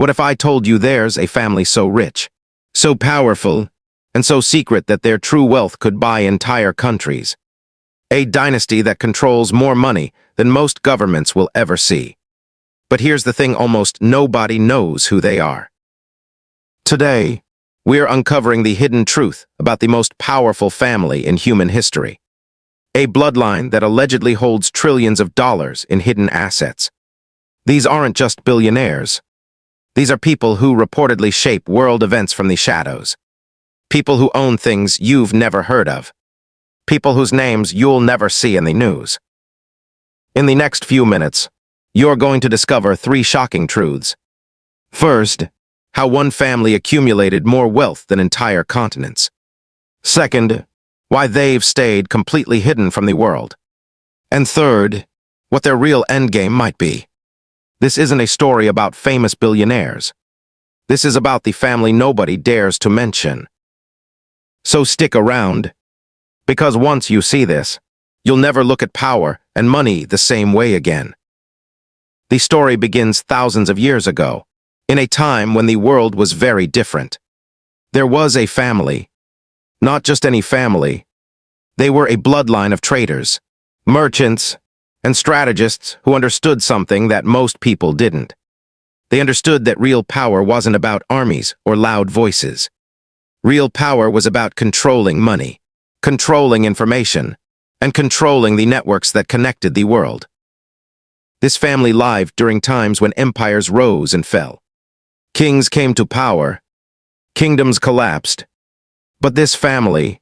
What if I told you there's a family so rich, so powerful, and so secret that their true wealth could buy entire countries? A dynasty that controls more money than most governments will ever see. But here's the thing, almost nobody knows who they are. Today, we're uncovering the hidden truth about the most powerful family in human history. A bloodline that allegedly holds trillions of dollars in hidden assets. These aren't just billionaires. These are people who reportedly shape world events from the shadows. People who own things you've never heard of. People whose names you'll never see in the news. In the next few minutes, you're going to discover 3 shocking truths. First, how one family accumulated more wealth than entire continents. Second, why they've stayed completely hidden from the world. And third, what their real endgame might be. This isn't a story about famous billionaires. This is about the family nobody dares to mention. So stick around, because once you see this, you'll never look at power and money the same way again. The story begins thousands of years ago, in a time when the world was very different. There was a family. Not just any family. They were a bloodline of traders, merchants, and strategists who understood something that most people didn't. They understood that real power wasn't about armies or loud voices. Real power was about controlling money, controlling information, and controlling the networks that connected the world. This family lived during times when empires rose and fell. Kings came to power, kingdoms collapsed. But this family,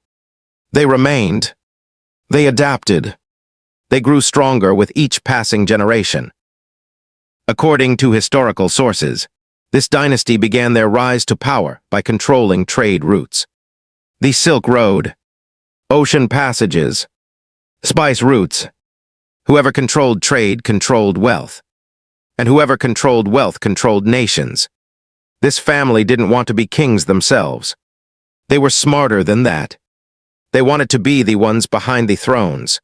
they remained. They adapted. They grew stronger with each passing generation. According to historical sources, this dynasty began their rise to power by controlling trade routes. The Silk Road, ocean passages, spice routes. Whoever controlled trade controlled wealth. And whoever controlled wealth controlled nations. This family didn't want to be kings themselves. They were smarter than that. They wanted to be the ones behind the thrones.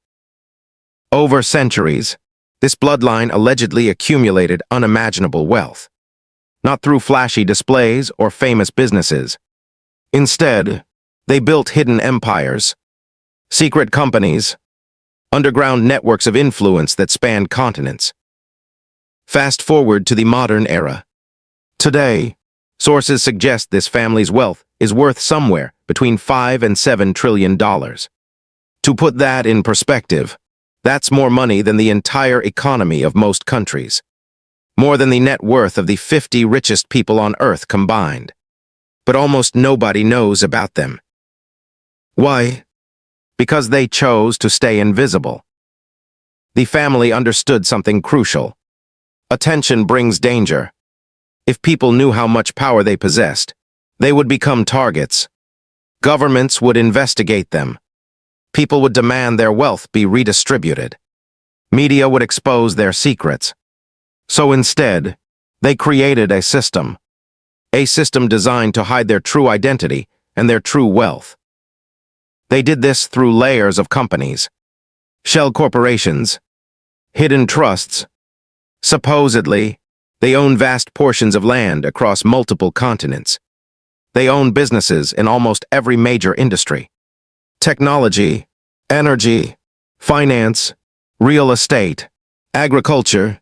Over centuries, this bloodline allegedly accumulated unimaginable wealth. Not through flashy displays or famous businesses. Instead, they built hidden empires, secret companies, underground networks of influence that spanned continents. Fast forward to the modern era. Today, sources suggest this family's wealth is worth somewhere between $5 and $7 trillion. To put that in perspective, that's more money than the entire economy of most countries. More than the net worth of the 50 richest people on Earth combined. But almost nobody knows about them. Why? Because they chose to stay invisible. The family understood something crucial. Attention brings danger. If people knew how much power they possessed, they would become targets. Governments would investigate them. People would demand their wealth be redistributed. Media would expose their secrets. So instead, they created a system designed to hide their true identity and their true wealth. They did this through layers of companies, shell corporations, hidden trusts. Supposedly, they own vast portions of land across multiple continents. They own businesses in almost every major industry. Technology, energy, finance, real estate, agriculture.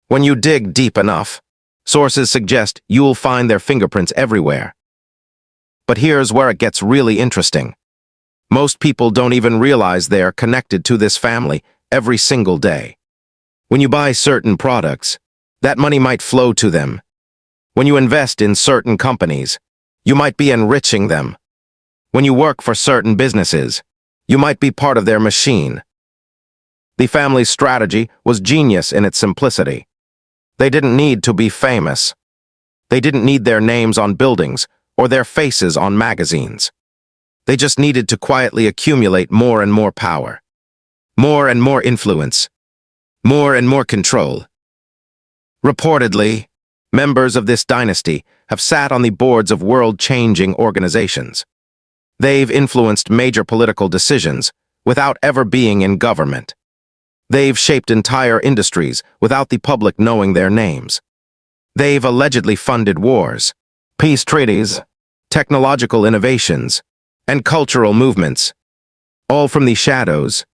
When you dig deep enough, sources suggest you'll find their fingerprints everywhere. But here's where it gets really interesting. Most people don't even realize they're connected to this family every single day. When you buy certain products, that money might flow to them. When you invest in certain companies, you might be enriching them. When you work for certain businesses, you might be part of their machine. The family's strategy was genius in its simplicity. They didn't need to be famous. They didn't need their names on buildings or their faces on magazines. They just needed to quietly accumulate more and more power, more and more influence, more and more control. Reportedly, members of this dynasty have sat on the boards of world-changing organizations. They've influenced major political decisions without ever being in government. They've shaped entire industries without the public knowing their names. They've allegedly funded wars, peace treaties, technological innovations, and cultural movements, all from the shadows.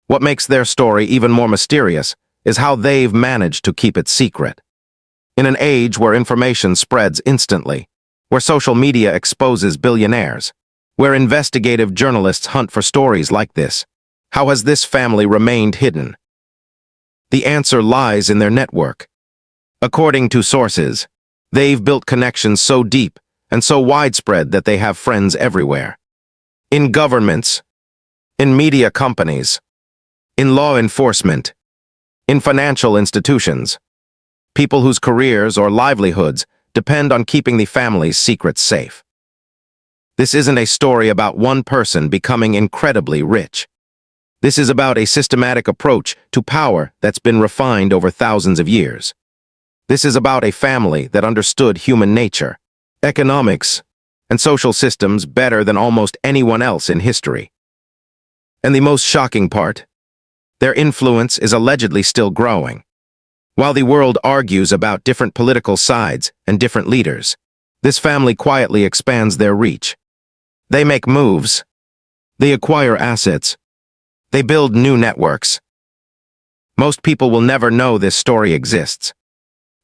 What makes their story even more mysterious is how they've managed to keep it secret. In an age where information spreads instantly, where social media exposes billionaires, where investigative journalists hunt for stories like this, how has this family remained hidden? The answer lies in their network. According to sources, they've built connections so deep and so widespread that they have friends everywhere. In governments, in media companies, in law enforcement, in financial institutions, people whose careers or livelihoods depend on keeping the family's secrets safe. This isn't a story about one person becoming incredibly rich. This is about a systematic approach to power that's been refined over thousands of years. This is about a family that understood human nature, economics, and social systems better than almost anyone else in history. And the most shocking part, their influence is allegedly still growing. While the world argues about different political sides and different leaders, this family quietly expands their reach. They make moves. They acquire assets. They build new networks. Most people will never know this story exists.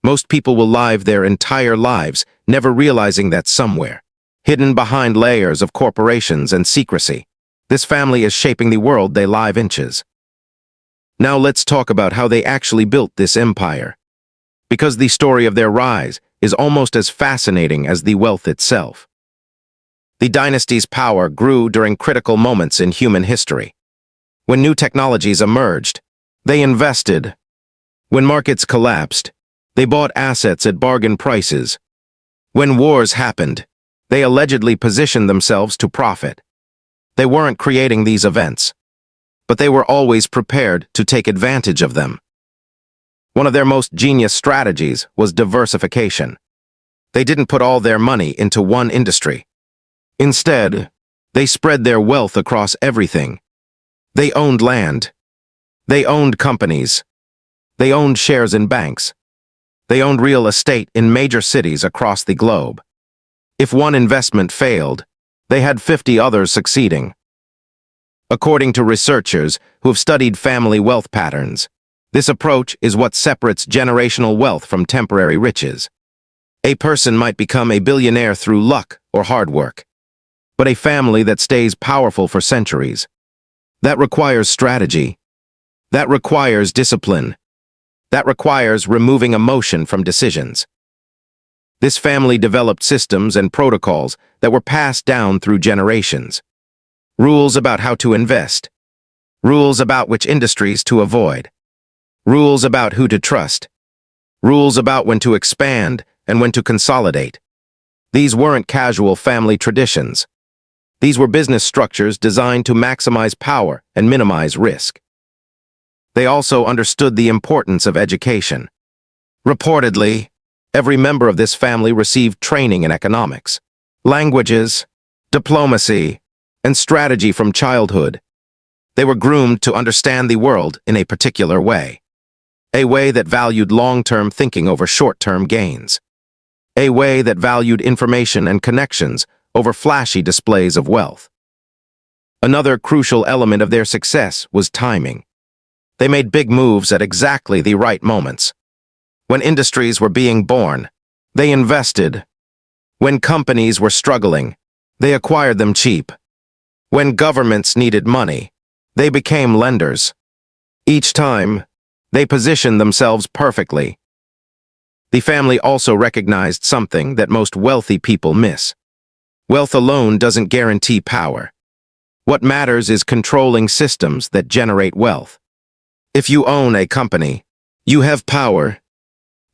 Most people will live their entire lives never realizing that somewhere, hidden behind layers of corporations and secrecy, this family is shaping the world they live inches. Now let's talk about how they actually built this empire. Because the story of their rise is almost as fascinating as the wealth itself. The dynasty's power grew during critical moments in human history. When new technologies emerged, they invested. When markets collapsed, they bought assets at bargain prices. When wars happened, they allegedly positioned themselves to profit. They weren't creating these events, but they were always prepared to take advantage of them. One of their most genius strategies was diversification. They didn't put all their money into one industry. Instead, they spread their wealth across everything. They owned land. They owned companies. They owned shares in banks. They owned real estate in major cities across the globe. If one investment failed, they had 50 others succeeding. According to researchers who have studied family wealth patterns, this approach is what separates generational wealth from temporary riches. A person might become a billionaire through luck or hard work, but a family that stays powerful for centuries, that requires strategy, that requires discipline, that requires removing emotion from decisions. This family developed systems and protocols that were passed down through generations. Rules about how to invest. Rules about which industries to avoid. Rules about who to trust. Rules about when to expand and when to consolidate. These weren't casual family traditions. These were business structures designed to maximize power and minimize risk. They also understood the importance of education. Reportedly, every member of this family received training in economics, languages, diplomacy, and strategy from childhood. They were groomed to understand the world in a particular way. A way that valued long-term thinking over short-term gains. A way that valued information and connections over flashy displays of wealth. Another crucial element of their success was timing. They made big moves at exactly the right moments. When industries were being born, they invested. When companies were struggling, they acquired them cheap. When governments needed money, they became lenders. Each time, they positioned themselves perfectly. The family also recognized something that most wealthy people miss. Wealth alone doesn't guarantee power. What matters is controlling systems that generate wealth. If you own a company, you have power.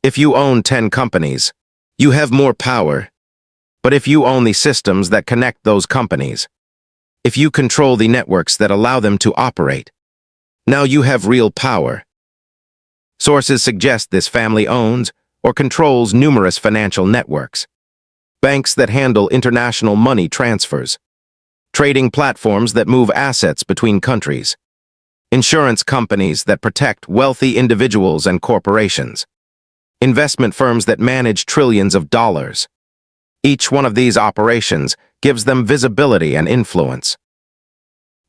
If you own 10 companies, you have more power. But if you own the systems that connect those companies, if you control the networks that allow them to operate, now you have real power. Sources suggest this family owns or controls numerous financial networks. Banks that handle international money transfers. Trading platforms that move assets between countries. Insurance companies that protect wealthy individuals and corporations. investment firms that manage trillions of dollars. Each one of these operations gives them visibility and influence.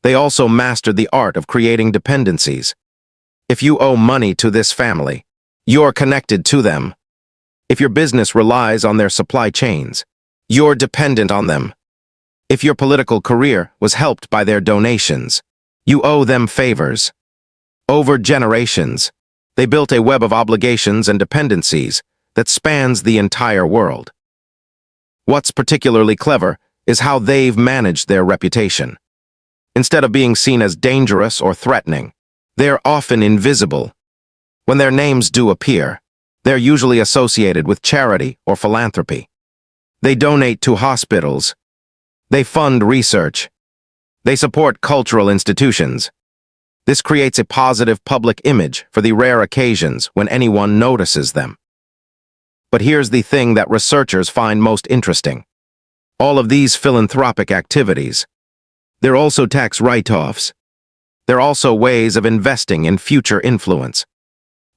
They also mastered the art of creating dependencies. If you owe money to this family, you're connected to them. If your business relies on their supply chains, you're dependent on them. If your political career was helped by their donations, you owe them favors. Over generations, they built a web of obligations and dependencies that spans the entire world. What's particularly clever is how they've managed their reputation. Instead of being seen as dangerous or threatening, they're often invisible. When their names do appear, they're usually associated with charity or philanthropy. They donate to hospitals. They fund research. They support cultural institutions. This creates a positive public image for the rare occasions when anyone notices them. But here's the thing that researchers find most interesting. All of these philanthropic activities, they're also tax write-offs. They're also ways of investing in future influence.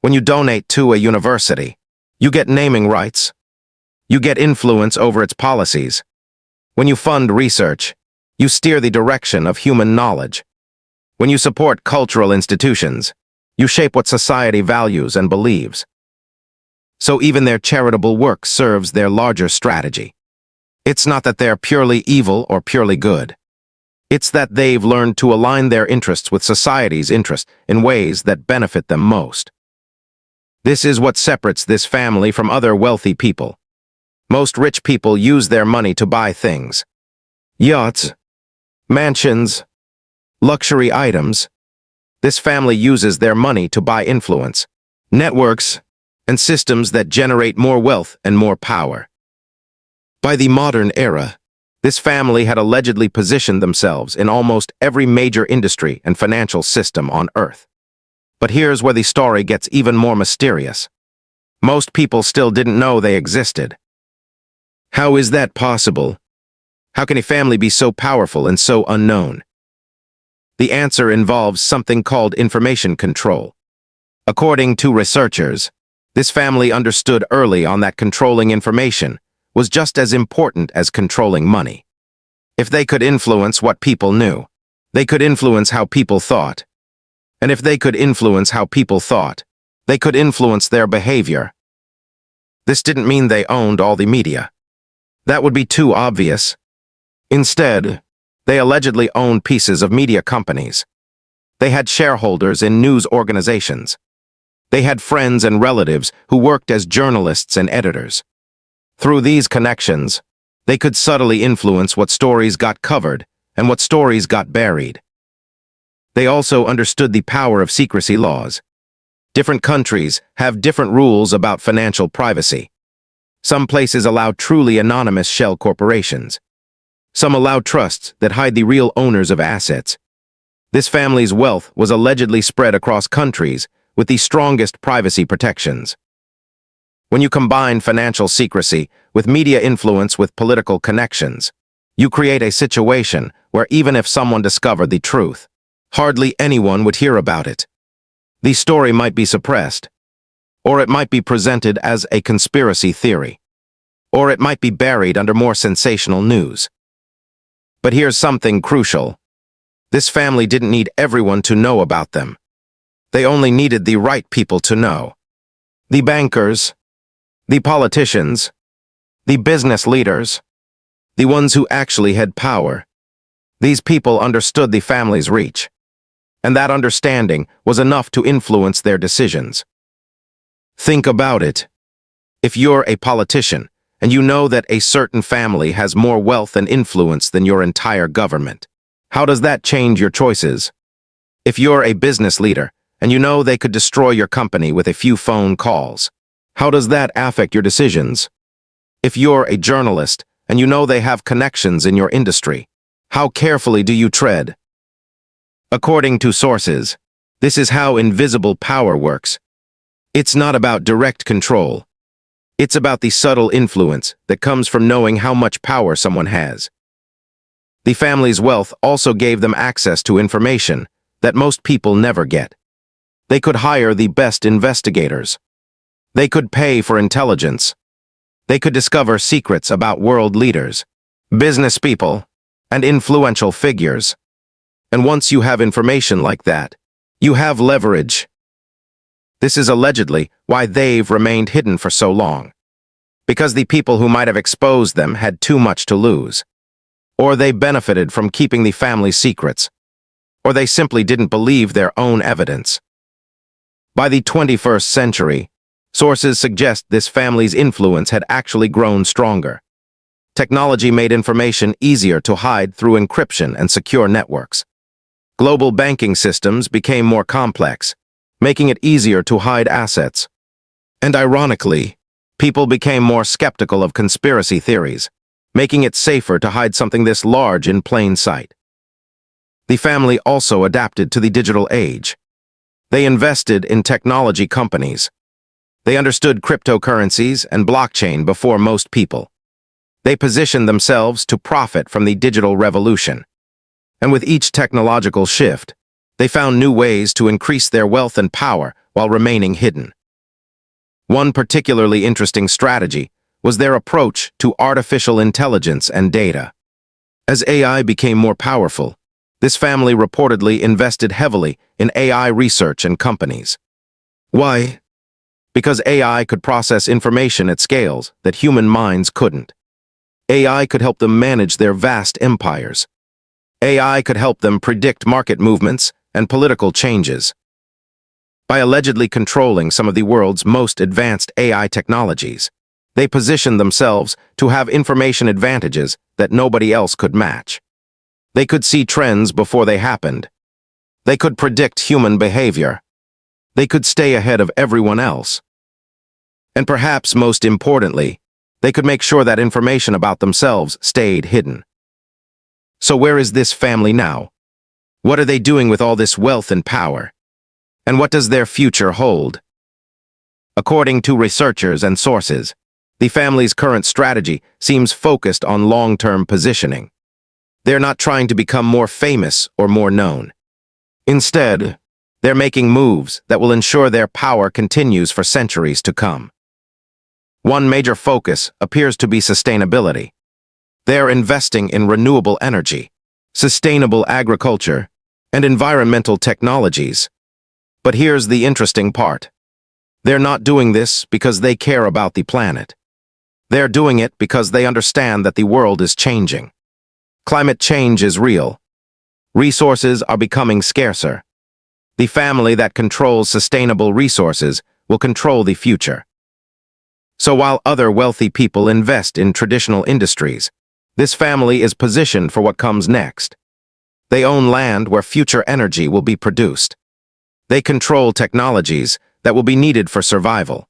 When you donate to a university, you get naming rights. You get influence over its policies. When you fund research, you steer the direction of human knowledge. When you support cultural institutions, you shape what society values and believes. So even their charitable work serves their larger strategy. It's not that they're purely evil or purely good. It's that they've learned to align their interests with society's interests in ways that benefit them most. This is what separates this family from other wealthy people. Most rich people use their money to buy things. Yachts, mansions, luxury items. This family uses their money to buy influence, networks, and systems that generate more wealth and more power. By the modern era, this family had allegedly positioned themselves in almost every major industry and financial system on Earth. But here's where the story gets even more mysterious. Most people still didn't know they existed. How is that possible? How can a family be so powerful and so unknown? The answer involves something called information control. According to researchers, this family understood early on that controlling information was just as important as controlling money. If they could influence what people knew, they could influence how people thought. And if they could influence how people thought, they could influence their behavior. This didn't mean they owned all the media. That would be too obvious. Instead, they allegedly owned pieces of media companies. They had shareholders in news organizations. They had friends and relatives who worked as journalists and editors. Through these connections, they could subtly influence what stories got covered and what stories got buried. They also understood the power of secrecy laws. Different countries have different rules about financial privacy. Some places allow truly anonymous shell corporations. Some allow trusts that hide the real owners of assets. This family's wealth was allegedly spread across countries with the strongest privacy protections. When you combine financial secrecy with media influence with political connections, you create a situation where even if someone discovered the truth, hardly anyone would hear about it. The story might be suppressed, or it might be presented as a conspiracy theory, or it might be buried under more sensational news. But here's something crucial. This family didn't need everyone to know about them. They only needed the right people to know. The bankers, the politicians, the business leaders, the ones who actually had power. These people understood the family's reach, and that understanding was enough to influence their decisions. Think about it. If you're a politician, and you know that a certain family has more wealth and influence than your entire government, how does that change your choices? If you're a business leader, and you know they could destroy your company with a few phone calls, how does that affect your decisions? If you're a journalist, and you know they have connections in your industry, how carefully do you tread? According to sources, this is how invisible power works. It's not about direct control. It's about the subtle influence that comes from knowing how much power someone has. The family's wealth also gave them access to information that most people never get. They could hire the best investigators. They could pay for intelligence. They could discover secrets about world leaders, business people, and influential figures. And once you have information like that, you have leverage. This is allegedly why they've remained hidden for so long. Because the people who might have exposed them had too much to lose. Or they benefited from keeping the family's secrets. Or they simply didn't believe their own evidence. By the 21st century, sources suggest this family's influence had actually grown stronger. Technology made information easier to hide through encryption and secure networks. Global banking systems became more complex, making it easier to hide assets. And ironically, people became more skeptical of conspiracy theories, making it safer to hide something this large in plain sight. The family also adapted to the digital age. They invested in technology companies. They understood cryptocurrencies and blockchain before most people. They positioned themselves to profit from the digital revolution. And with each technological shift, they found new ways to increase their wealth and power while remaining hidden. One particularly interesting strategy was their approach to artificial intelligence and data. As AI became more powerful, this family reportedly invested heavily in AI research and companies. Why? Because AI could process information at scales that human minds couldn't. AI could help them manage their vast empires. AI could help them predict market movements and political changes. By allegedly controlling some of the world's most advanced AI technologies, they positioned themselves to have information advantages that nobody else could match. They could see trends before they happened. They could predict human behavior. They could stay ahead of everyone else. And perhaps most importantly, they could make sure that information about themselves stayed hidden. So where is this family now? What are they doing with all this wealth and power? And what does their future hold? According to researchers and sources, the family's current strategy seems focused on long-term positioning. They're not trying to become more famous or more known. Instead, they're making moves that will ensure their power continues for centuries to come. One major focus appears to be sustainability. They're investing in renewable energy, sustainable agriculture, and environmental technologies. But here's the interesting part. They're not doing this because they care about the planet. They're doing it because they understand that the world is changing. Climate change is real. Resources are becoming scarcer. The family that controls sustainable resources will control the future. So while other wealthy people invest in traditional industries, this family is positioned for what comes next. They own land where future energy will be produced. They control technologies that will be needed for survival.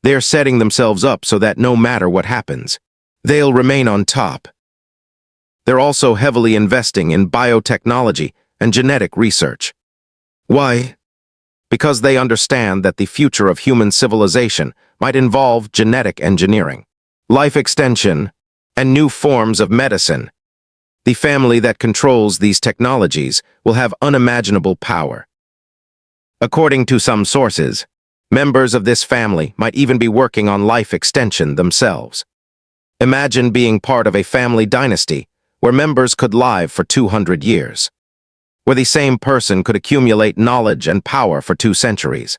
They're setting themselves up so that no matter what happens, they'll remain on top. They're also heavily investing in biotechnology and genetic research. Why? Because they understand that the future of human civilization might involve genetic engineering, life extension, and new forms of medicine. The family that controls these technologies will have unimaginable power. According to some sources, members of this family might even be working on life extension themselves. Imagine being part of a family dynasty where members could live for 200 years, where the same person could accumulate knowledge and power for 2 centuries.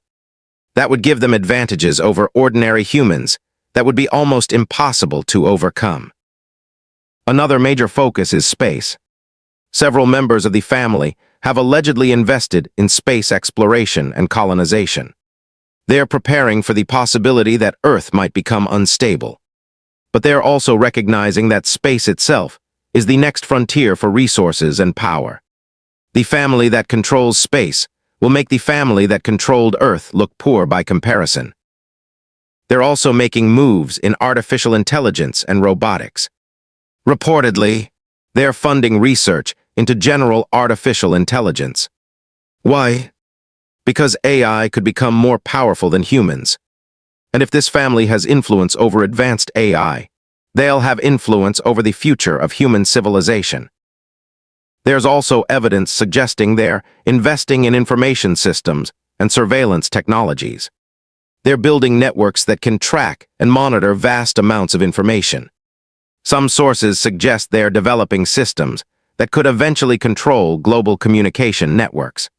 That would give them advantages over ordinary humans that would be almost impossible to overcome. Another major focus is space. Several members of the family have allegedly invested in space exploration and colonization. They are preparing for the possibility that Earth might become unstable. But they are also recognizing that space itself is the next frontier for resources and power. The family that controls space will make the family that controlled Earth look poor by comparison. They're also making moves in artificial intelligence and robotics. Reportedly, they're funding research into general artificial intelligence. Why? Because AI could become more powerful than humans. And if this family has influence over advanced AI, they'll have influence over the future of human civilization. There's also evidence suggesting they're investing in information systems and surveillance technologies. They're building networks that can track and monitor vast amounts of information. Some sources suggest they're developing systems that could eventually control global communication networks.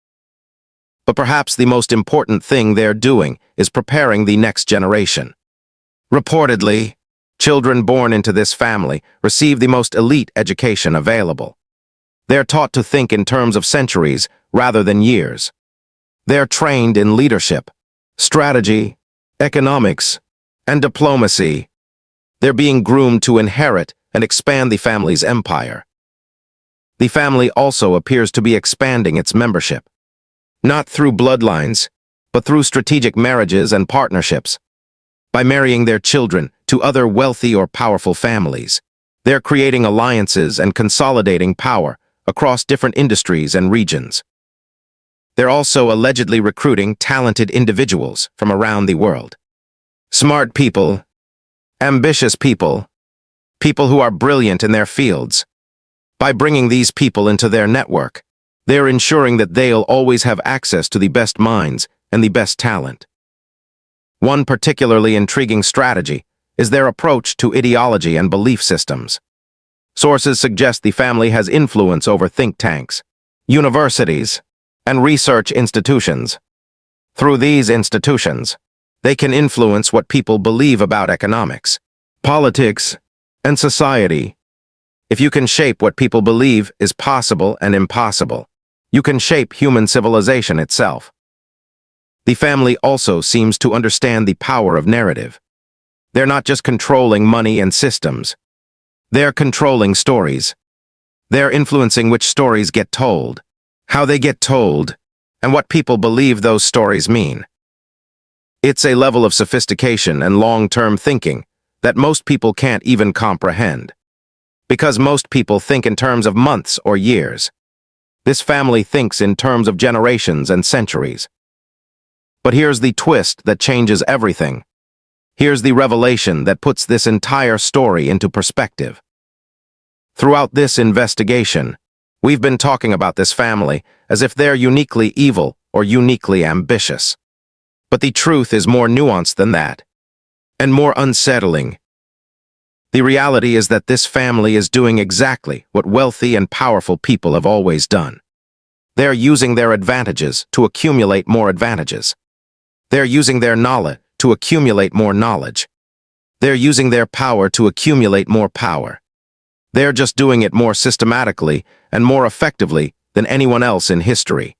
But perhaps the most important thing they're doing is preparing the next generation. Reportedly, children born into this family receive the most elite education available. They're taught to think in terms of centuries rather than years. They're trained in leadership, strategy, economics, and diplomacy. They're being groomed to inherit and expand the family's empire. The family also appears to be expanding its membership, not through bloodlines, but through strategic marriages and partnerships. By marrying their children to other wealthy or powerful families, they're creating alliances and consolidating power across different industries and regions. They're also allegedly recruiting talented individuals from around the world. Smart people, ambitious people, people who are brilliant in their fields. By bringing these people into their network, they're ensuring that they'll always have access to the best minds and the best talent. One particularly intriguing strategy is their approach to ideology and belief systems. Sources suggest the family has influence over think tanks, universities, and research institutions. Through these institutions, they can influence what people believe about economics, politics, and society. If you can shape what people believe is possible and impossible, you can shape human civilization itself. The family also seems to understand the power of narrative. They're not just controlling money and systems. They're controlling stories. They're influencing which stories get told, how they get told, and what people believe those stories mean. It's a level of sophistication and long-term thinking that most people can't even comprehend. Because most people think in terms of months or years. This family thinks in terms of generations and centuries. But here's the twist that changes everything. Here's the revelation that puts this entire story into perspective. Throughout this investigation, we've been talking about this family as if they're uniquely evil or uniquely ambitious. But the truth is more nuanced than that, and more unsettling. The reality is that this family is doing exactly what wealthy and powerful people have always done. They're using their advantages to accumulate more advantages. They're using their knowledge to accumulate more knowledge. They're using their power to accumulate more power. They're just doing it more systematically and more effectively than anyone else in history.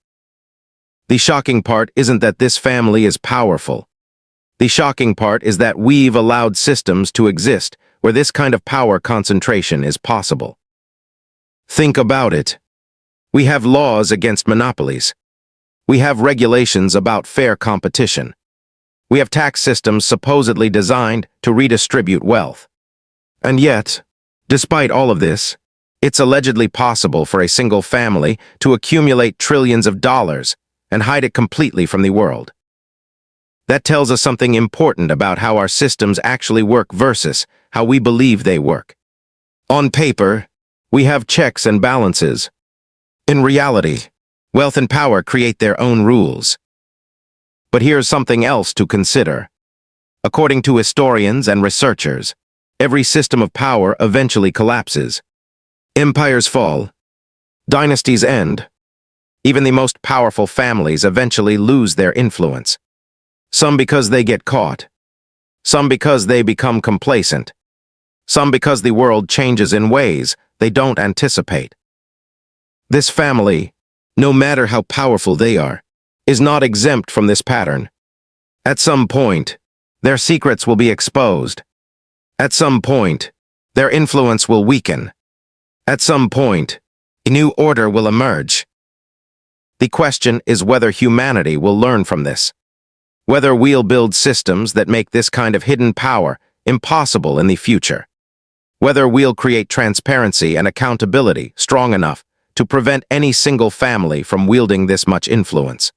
The shocking part isn't that this family is powerful. The shocking part is that we've allowed systems to exist where this kind of power concentration is possible. Think about it. We have laws against monopolies. We have regulations about fair competition. We have tax systems supposedly designed to redistribute wealth. And yet, despite all of this, it's allegedly possible for a single family to accumulate trillions of dollars and hide it completely from the world. That tells us something important about how our systems actually work versus how we believe they work. On paper, we have checks and balances. In reality, wealth and power create their own rules. But here's something else to consider. According to historians and researchers, every system of power eventually collapses. Empires fall. Dynasties end. Even the most powerful families eventually lose their influence. Some because they get caught. Some because they become complacent. Some because the world changes in ways they don't anticipate. This family, no matter how powerful they are, is not exempt from this pattern. At some point, their secrets will be exposed. At some point, their influence will weaken. At some point, a new order will emerge. The question is whether humanity will learn from this. Whether we'll build systems that make this kind of hidden power impossible in the future. Whether we'll create transparency and accountability strong enough to prevent any single family from wielding this much influence.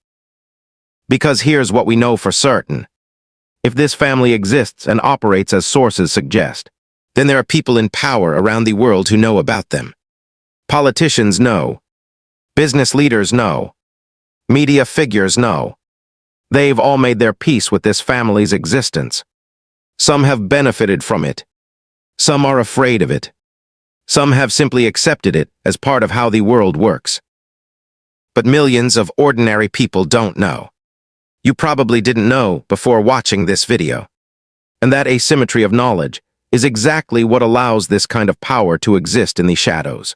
Because here's what we know for certain. If this family exists and operates as sources suggest, then there are people in power around the world who know about them. Politicians know. Business leaders know. Media figures know. They've all made their peace with this family's existence. Some have benefited from it. Some are afraid of it. Some have simply accepted it as part of how the world works. But millions of ordinary people don't know. You probably didn't know before watching this video. And that asymmetry of knowledge is exactly what allows this kind of power to exist in the shadows.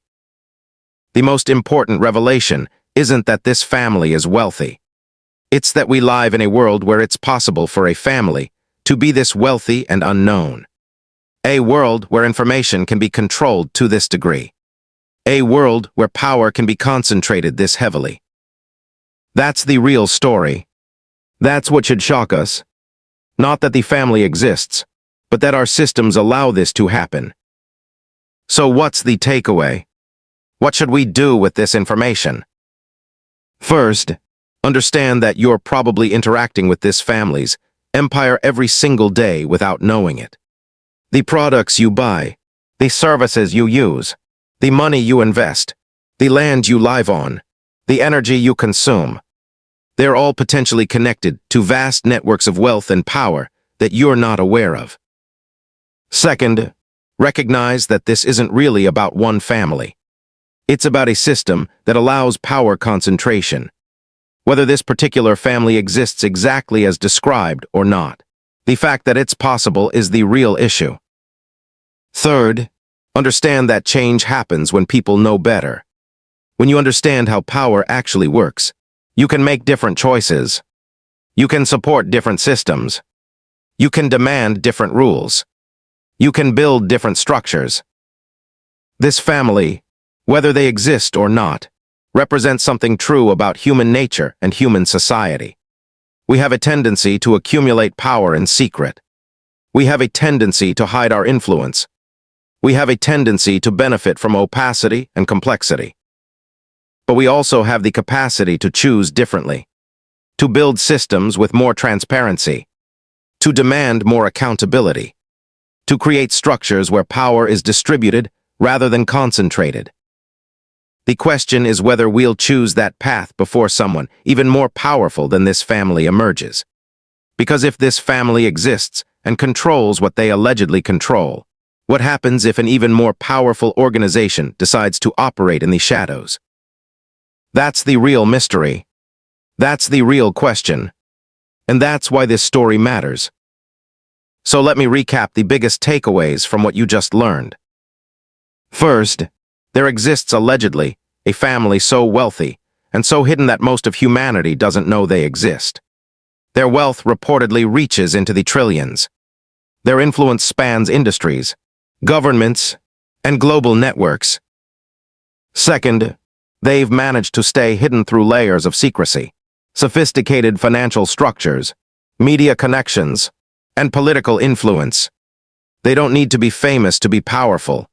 The most important revelation isn't that this family is wealthy. It's that we live in a world where it's possible for a family to be this wealthy and unknown. A world where information can be controlled to this degree. A world where power can be concentrated this heavily. That's the real story. That's what should shock us. Not that the family exists, but that our systems allow this to happen. So what's the takeaway? What should we do with this information? First, understand that you're probably interacting with this family's empire every single day without knowing it. The products you buy, the services you use, the money you invest, the land you live on, the energy you consume, they're all potentially connected to vast networks of wealth and power that you're not aware of. Second, recognize that this isn't really about one family. It's about a system that allows power concentration. Whether this particular family exists exactly as described or not, the fact that it's possible is the real issue. Third, understand that change happens when people know better. When you understand how power actually works, you can make different choices. You can support different systems. You can demand different rules. You can build different structures. This family, whether they exist or not, represents something true about human nature and human society. We have a tendency to accumulate power in secret. We have a tendency to hide our influence. We have a tendency to benefit from opacity and complexity. But we also have the capacity to choose differently, to build systems with more transparency, to demand more accountability, to create structures where power is distributed rather than concentrated. The question is whether we'll choose that path before someone even more powerful than this family emerges. Because if this family exists and controls what they allegedly control, what happens if an even more powerful organization decides to operate in the shadows? That's the real mystery. That's the real question. And that's why this story matters. So let me recap the biggest takeaways from what you just learned. First, there exists allegedly a family so wealthy and so hidden that most of humanity doesn't know they exist. Their wealth reportedly reaches into the trillions. Their influence spans industries, governments, and global networks. Second, they've managed to stay hidden through layers of secrecy, sophisticated financial structures, media connections, and political influence. They don't need to be famous to be powerful.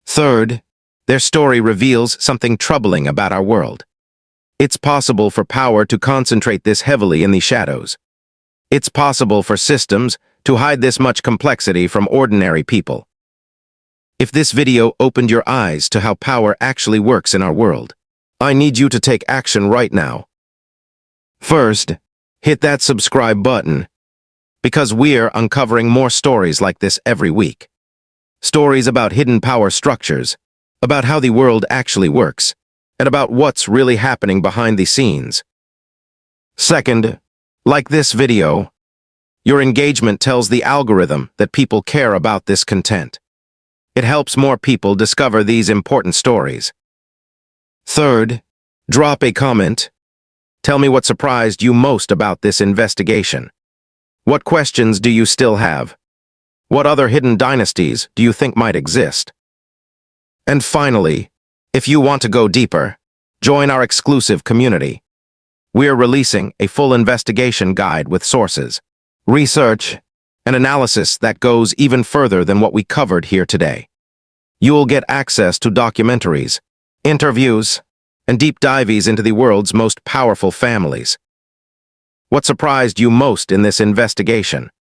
Third, their story reveals something troubling about our world. It's possible for power to concentrate this heavily in the shadows. It's possible for systems to hide this much complexity from ordinary people. If this video opened your eyes to how power actually works in our world, I need you to take action right now. First, hit that subscribe button, because we're uncovering more stories like this every week. Stories about hidden power structures, about how the world actually works, and about what's really happening behind the scenes. Second, like this video, your engagement tells the algorithm that people care about this content. It helps more people discover these important stories. Third, drop a comment. Tell me what surprised you most about this investigation. What questions do you still have? What other hidden dynasties do you think might exist? And finally, if you want to go deeper, join our exclusive community. We're releasing a full investigation guide with sources, research, and analysis that goes even further than what we covered here today. You'll get access to documentaries, interviews, and deep dives into the world's most powerful families. What surprised you most in this investigation?